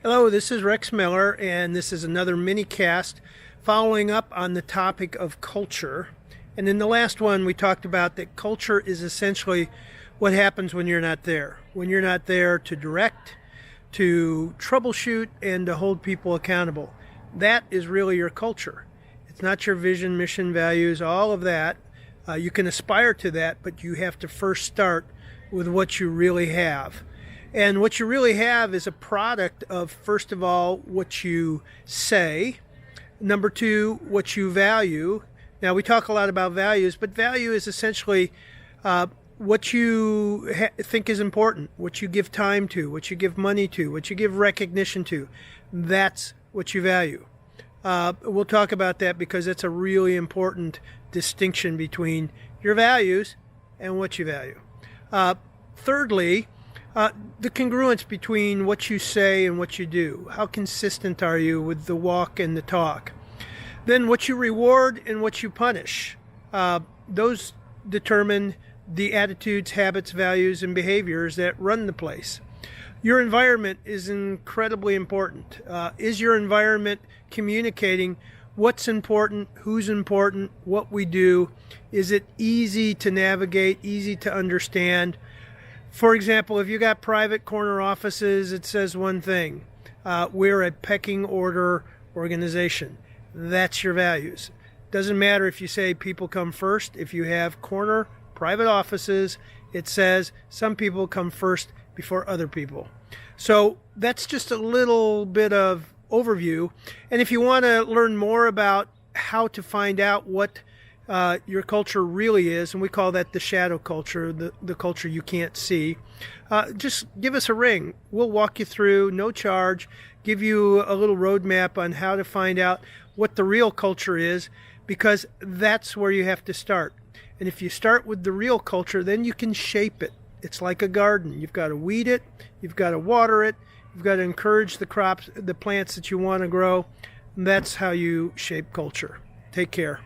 Hello, this is Rex Miller, and this is another mini cast following up on the topic of culture. And in the last one, we talked about that culture is essentially what happens when you're not there. When you're not there to direct, to troubleshoot, and to hold people accountable. That is really your culture. It's not your vision, mission, values, all of that. You can aspire to that, but you have to first start with what you really have. And what you really have is a product of, first of all, what you say. Number two, what you value. Now, we talk a lot about values, but value is essentially what you think is important, what you give time to, what you give money to, what you give recognition to. That's what you value. We'll talk about that because it's a really important distinction between your values and what you value. Thirdly, the congruence between what you say and what you do. How consistent are you with the walk and the talk? Then what you reward and what you punish. Those determine the attitudes, habits, values, and behaviors that run the place. Your environment is incredibly important. Is your environment communicating what's important, who's important, what we do? Is it easy to navigate, easy to understand? For example, if you got private corner offices, it says one thing. We're a pecking order organization. That's your values. Doesn't matter if you say people come first. If you have corner private offices, it says some people come first before other people. So that's just a little bit of overview. And if you want to learn more about how to find out what your culture really is, and we call that the shadow culture, the culture you can't see, just give us a ring. We'll walk you through, no charge, give you a little roadmap on how to find out what the real culture is, because that's where you have to start. And if you start with the real culture, then you can shape it. It's like a garden. You've got to weed it, you've got to water it, you've got to encourage the crops, the plants that you want to grow. And that's how you shape culture. Take care.